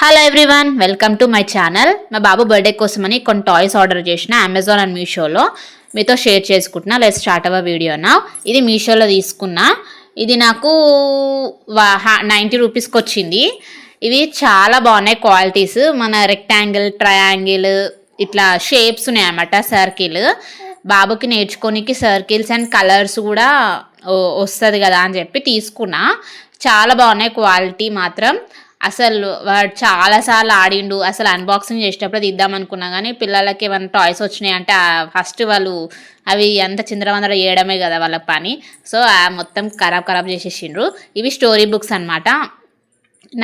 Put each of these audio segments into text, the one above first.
Hello everyone, welcome to my channel. మా బాబు birthday కోసమని కొన్ని టాయ్స్ ఆర్డర్ చేసిన అమెజాన్ అండ్ మీషోలో. మీతో షేర్ చేసుకుంటున్నా. లెట్స్ స్టార్ట్ అవర్ వీడియో నా. ఇది మీషోలో తీసుకున్నా. ఇది నాకు 90 రూపీస్కి వచ్చింది. ఇవి చాలా బాగున్నాయి క్వాలిటీస్. మన రెక్టాంగిల్, ట్రయాంగిల్ ఇట్లా షేప్స్ ఉన్నాయి అన్నమాట. సర్కిల్ బాబుకి నేర్చుకోనికి సర్కిల్స్ అండ్ కలర్స్ కూడా వస్తుంది కదా అని చెప్పి తీసుకున్నా. చాలా బాగున్నాయి క్వాలిటీ మాత్రం. అసలు వాడు చాలాసార్లు ఆడిండు. అసలు అన్బాక్సింగ్ చేసేటప్పుడు తీద్దాం అనుకున్నా కానీ పిల్లలకి ఏమైనా టాయ్స్ వచ్చినాయి అంటే ఫస్ట్ వాళ్ళు అవి అంత చిందరవందర చేయడమే కదా వాళ్ళ పని. సో మొత్తం ఖరాబ్ చేసేసిండ్రు. ఇవి స్టోరీ బుక్స్ అనమాట.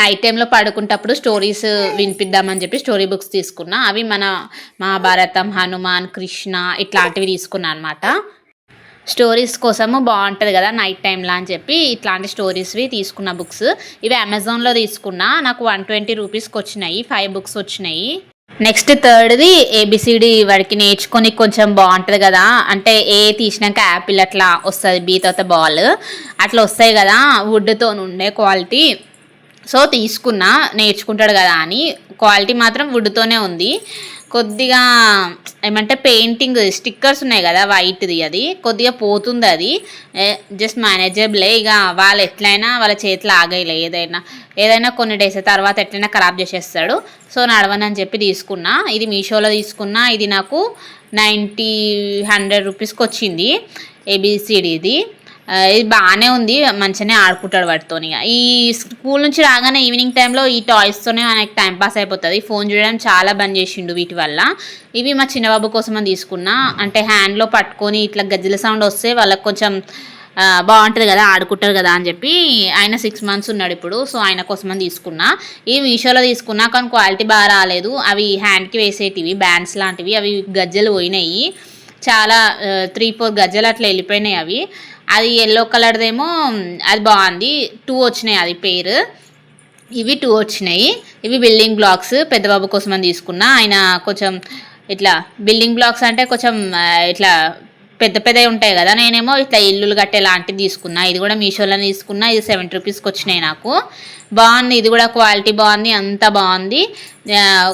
నైట్ టైంలో పడుకుంటప్పుడు స్టోరీస్ వినిపిద్దామని చెప్పి స్టోరీ బుక్స్ తీసుకున్నా. అవి మన మహాభారతం, హనుమాన్, కృష్ణ ఇట్లాంటివి తీసుకున్నా అనమాట. స్టోరీస్ కోసము బాగుంటుంది కదా నైట్ టైంలో అని చెప్పి ఇట్లాంటి స్టోరీస్వి తీసుకున్న బుక్స్. ఇవి అమెజాన్లో తీసుకున్నా. నాకు 120 రూపీస్కి వచ్చినాయి. 5 బుక్స్ వచ్చినాయి. నెక్స్ట్ థర్డ్ది ఏబిసిడి వాడికి నేర్చుకొని కొంచెం బాగుంటుంది కదా. అంటే ఏ తీసినాక యాపిల్ అట్లా వస్తుంది, బీ తర్వాత బాల్ అట్లా వస్తాయి కదా వుడ్తో ఉండే క్వాలిటీ. సో తీసుకున్నా, నేర్చుకుంటాడు కదా అని. క్వాలిటీ మాత్రం వుడ్తోనే ఉంది. కొద్దిగా ఏమంటే పెయింటింగ్ స్టిక్కర్స్ ఉన్నాయి కదా వైట్ది, అది కొద్దిగా పోతుంది. అది జస్ట్ మేనేజబులే. ఇక వాళ్ళు ఎట్లయినా వాళ్ళ చేతిలో ఆగేయలే. ఏదైనా కొన్ని డేస్ తర్వాత ఎట్లయినా ఖరాబ్ చేసేస్తాడు. సో నడవనని చెప్పి తీసుకున్నా. ఇది మీషోలో తీసుకున్నా. ఇది నాకు 100 రూపీస్కి వచ్చింది. ఏబిసిడిది. ఇది బాగానే ఉంది, మంచిగానే ఆడుకుంటాడు వాటితో. ఈ స్కూల్ నుంచి రాగానే ఈవినింగ్ టైంలో ఈ టాయ్స్తోనే మనకి టైంపాస్ అయిపోతుంది. ఫోన్ చూడడం చాలా బంద్ చేసిండు వీటి వల్ల. ఇవి మా చిన్నబాబు కోసం అని తీసుకున్నా. అంటే హ్యాండ్లో పట్టుకొని ఇట్లా గజ్జల సౌండ్ వస్తే వాళ్ళకి కొంచెం బాగుంటుంది కదా, ఆడుకుంటారు కదా అని చెప్పి. ఆయన 6 months ఉన్నాడు ఇప్పుడు. సో ఆయన కోసం అని తీసుకున్నా. ఇవి మీషోలో తీసుకున్నా కానీ క్వాలిటీ బాగా రాలేదు. అవి హ్యాండ్కి వేసేటివి బ్యాండ్స్ లాంటివి. అవి గజ్జలు పోయినాయి. చాలా 3-4 గజ్జలు అట్లా వెళ్ళిపోయినాయి అవి. అది ఎల్లో కలర్దేమో అది బాగుంది. 2 వచ్చినాయి అది పేరు. ఇవి 2 వచ్చినాయి. ఇవి బిల్డింగ్ బ్లాక్స్ పెద్దబాబు కోసం అని తీసుకున్నా. ఆయన కొంచెం ఇట్లా బిల్డింగ్ బ్లాక్స్ అంటే కొంచెం ఇట్లా పెద్దవి ఉంటాయి కదా. నేనేమో ఇట్లా ఇల్లులు కట్టే లాంటిది తీసుకున్నా. ఇది కూడా మీషోలో తీసుకున్నా. ఇది 70 రూపీస్కి వచ్చినాయి నాకు. బాగుంది. ఇది కూడా క్వాలిటీ బాగుంది, అంతా బాగుంది.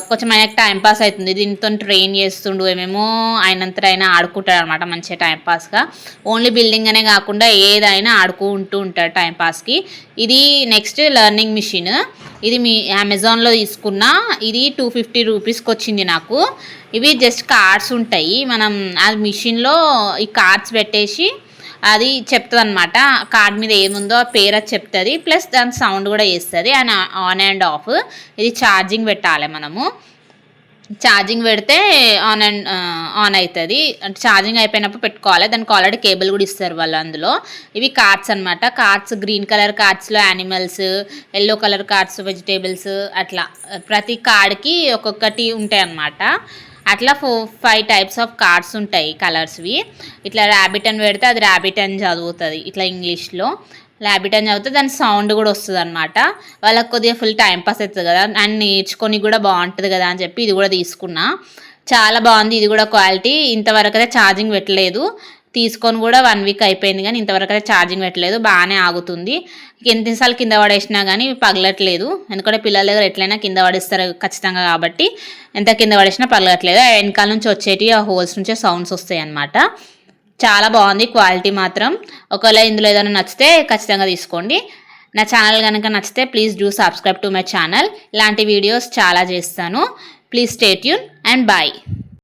కొంచెం ఆయనకు టైంపాస్ అవుతుంది. దీంతో ట్రైన్ చేస్తుండు, ఏమేమో ఆయనంతా అయినా ఆడుకుంటాడు అనమాట మంచిగా టైంపాస్గా. ఓన్లీ బిల్డింగ్ అనే కాకుండా ఏదైనా ఆడుకుంటూ ఉంటాడు టైంపాస్కి. ఇది నెక్స్ట్ లెర్నింగ్ మిషన్. ఇది మీ అమెజాన్లో తీసుకున్నా. ఇది 250 రూపీస్కి వచ్చింది నాకు. ఇవి జస్ట్ కార్డ్స్ ఉంటాయి. మనం ఆ మిషన్లో ఈ కార్డ్స్ పెట్టేసి అది చెప్తుంది అనమాట. కార్డ్ మీద ఏముందో ఆ పేరు అది చెప్తుంది. ప్లస్ దాని సౌండ్ కూడా చేస్తుంది. And on and of. ఇది ఛార్జింగ్ పెట్టాలి మనము. ఛార్జింగ్ పెడితే ఆన్ అవుతుంది. అంటే ఛార్జింగ్ అయిపోయినప్పుడు పెట్టుకోవాలి. దానికి ఆల్రెడీ కేబుల్ కూడా ఇస్తారు వాళ్ళు అందులో. ఇవి కార్డ్స్ అనమాట. కార్డ్స్ గ్రీన్ కలర్ కార్డ్స్లో animals, yellow colour cards vegetables, అట్లా ప్రతి కార్డ్కి ఒక్కొక్కటి ఉంటాయి అన్నమాట. అట్లా 4-5 టైప్స్ ఆఫ్ కార్డ్స్ ఉంటాయి కలర్స్వి. ఇట్లా ర్యాబిట్ అని పెడితే అది ర్యాబిట్ అని చదువుతుంది ఇట్లా ఇంగ్లీష్లో. ర్యాబిట్ అని చదివితే దాని సౌండ్ కూడా వస్తుంది అనమాట. వాళ్ళకి కొద్దిగా ఫుల్ టైంపాస్ అవుతుంది కదా, అండ్ నేర్చుకొని కూడా బాగుంటుంది కదా అని చెప్పి ఇది కూడా తీసుకున్నా. చాలా బాగుంది. ఇది కూడా క్వాలిటీ. ఇంతవరకు అయితే ఛార్జింగ్ పెట్టలేదు. తీసుకొని కూడా 1 వీక్ అయిపోయింది కానీ ఇంతవరకు అయితే ఛార్జింగ్ పెట్టలేదు. బాగానే ఆగుతుంది. ఎన్నిసార్లు కింద పడేసినా కానీ పగలట్లేదు. ఎందుకంటే పిల్లల దగ్గర ఎట్లయినా కింద పడేస్తారు ఖచ్చితంగా కాబట్టి ఎంత కింద పడేసినా పగలట్లేదు. వెనకాల నుంచి వచ్చేటి ఆ హోల్స్ నుంచే సౌండ్స్ వస్తాయి అన్నమాట. చాలా బాగుంది క్వాలిటీ మాత్రం. ఒకవేళ ఇందులో ఏదైనా నచ్చితే ఖచ్చితంగా తీసుకోండి. నా ఛానల్ కనుక నచ్చితే please do subscribe to my channel. ఇలాంటి వీడియోస్ చాలా చేస్తాను. Please stay tune and bye.